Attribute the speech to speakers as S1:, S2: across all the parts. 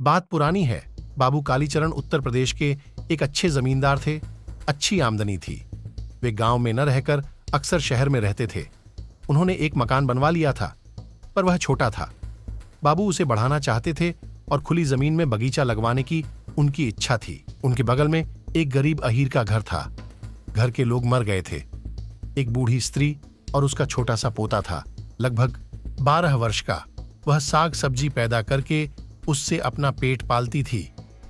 S1: बात पुरानी है। बाबू कालीचरण उत्तर प्रदेश के एक अच्छे जमींदार थे। अच्छी आमदनी थी। वे गांव में न रहकर अक्सर शहर में रहते थे। उन्होंने एक मकान बनवा लिया था, पर वह छोटा था। बाबू उसे बढ़ाना चाहते थे और खुली जमीन में बगीचा लगवाने की उनकी इच्छा थी। उनके बगल में एक गरीब अहीर का घर था। घर के लोग मर गए थे। एक बूढ़ी स्त्री और उसका छोटा सा पोता था, लगभग 12 वर्ष का। वह साग सब्जी पैदा करके उससे अपना पेट पालती थी।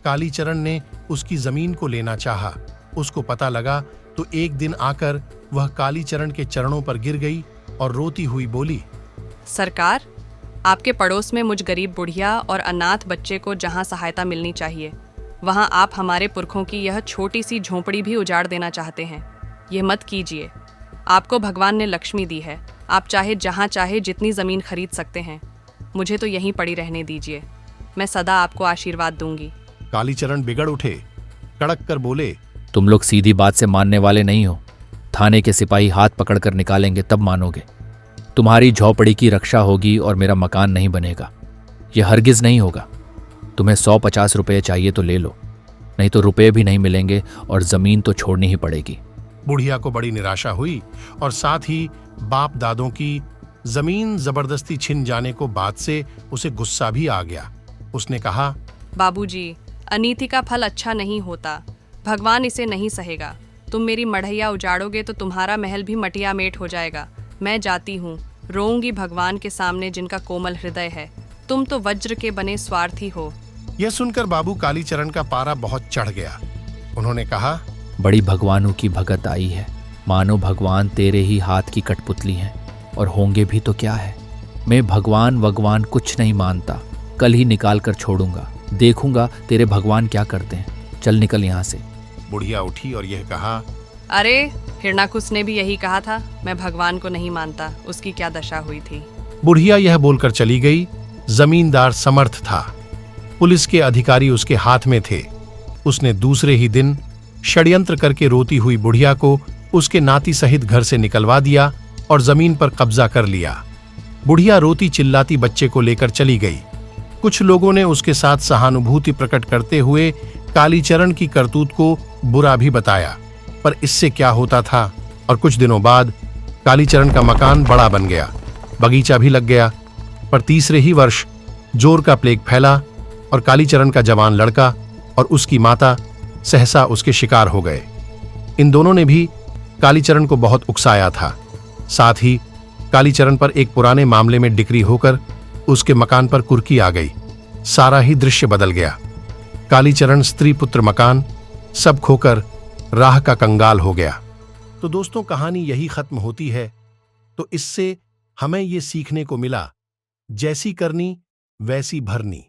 S1: कालीचरण ने उसकी जमीन को लेना चाहा। उसको पता लगा तो एक दिन आकर वह कालीचरण के चरणों पर गिर गई और रोती हुई बोली,
S2: सरकार, आपके पड़ोस में मुझ गरीब बुढ़िया और अनाथ बच्चे को जहाँ सहायता मिलनी चाहिए, वहाँ आप हमारे पुरखों की यह छोटी सी झोंपड़ी भी उजाड़ देना चाहते हैं। ये मत कीजिए। आपको भगवान ने लक्ष्मी दी है। आप चाहे जहाँ चाहे जितनी ज़मीन खरीद सकते हैं। मुझे तो यहीं पड़ी रहने दीजिए। मैं सदा आपको आशीर्वाद दूंगी।
S1: कालीचरण बिगड़ उठे, कड़क कर बोले,
S3: तुम लोग सीधी बात से मानने वाले नहीं हो। थाने के सिपाही हाथ पकड़कर निकालेंगे तब मानोगे। तुम्हारी झोपड़ी की रक्षा होगी और मेरा मकान नहीं बनेगा। यह हरगिज नहीं होगा। तुम्हें 150 रुपये चाहिए तो ले लो, नहीं तो रुपये भी नहीं मिलेंगे और जमीन तो छोड़नी ही पड़ेगी।
S1: बुढ़िया को बड़ी निराशा हुई और साथ ही बाप दादों की जमीन जबरदस्ती छिन जाने को बात से उसे गुस्सा भी आ गया। उसने कहा,
S2: बाबूजी, अनीति का फल अच्छा नहीं होता। भगवान इसे नहीं सहेगा। तुम मेरी मढ़ैया उजाड़ोगे तो तुम्हारा महल भी मटिया मेट हो जाएगा। मैं जाती हूँ, रोऊंगी भगवान के सामने जिनका कोमल हृदय है। तुम तो वज्र के बने स्वार्थी हो।
S1: यह सुनकर बाबू कालीचरण का पारा बहुत चढ़ गया। उन्होंने कहा,
S3: बड़ी भगवानों की भगत आई है। मानो भगवान तेरे ही हाथ की कठपुतली हैं, और होंगे भी तो क्या है। मैं भगवान वगवान कुछ नहीं मानता। कल ही निकाल कर छोड़ूंगा। देखूंगा तेरे भगवान क्या करते हैं। चल निकल यहाँ से।
S1: बुढ़िया उठी और यह कहा,
S2: अरे, हिरणाकुश ने भी यही कहा था। मैं भगवान को नहीं मानता। उसकी क्या दशा हुई थी।
S1: बुढ़िया यह बोलकर चली गई। जमींदार समर्थ था। पुलिस के अधिकारी उसके हाथ में थे। उसने दूसरे ही दिन षड्यंत्र करके रोती हुई बुढ़िया को उसके नाती सहित घर से निकलवा दिया और जमीन पर कब्जा कर लिया। बुढ़िया रोती चिल्लाती बच्चे को लेकर चली गई। कुछ लोगों ने उसके साथ सहानुभूति प्रकट करते हुए कालीचरण की करतूत को बुरा भी बताया, पर इससे क्या होता था। और कुछ दिनों बाद कालीचरण का मकान बड़ा बन गया, बगीचा भी लग गया। पर तीसरे ही वर्ष जोर का प्लेग फैला और कालीचरण का जवान लड़का और उसकी माता सहसा उसके शिकार हो गए। इन दोनों ने भी कालीचरण को बहुत उकसाया था। साथ ही कालीचरण पर एक पुराने मामले में डिक्री होकर उसके मकान पर कुर्की आ गई। सारा ही दृश्य बदल गया। कालीचरण, स्त्री, पुत्र, मकान सब खोकर राह का कंगाल हो गया। तो दोस्तों, कहानी यही खत्म होती है। तो इससे हमें ये सीखने को मिला, जैसी करनी वैसी भरनी।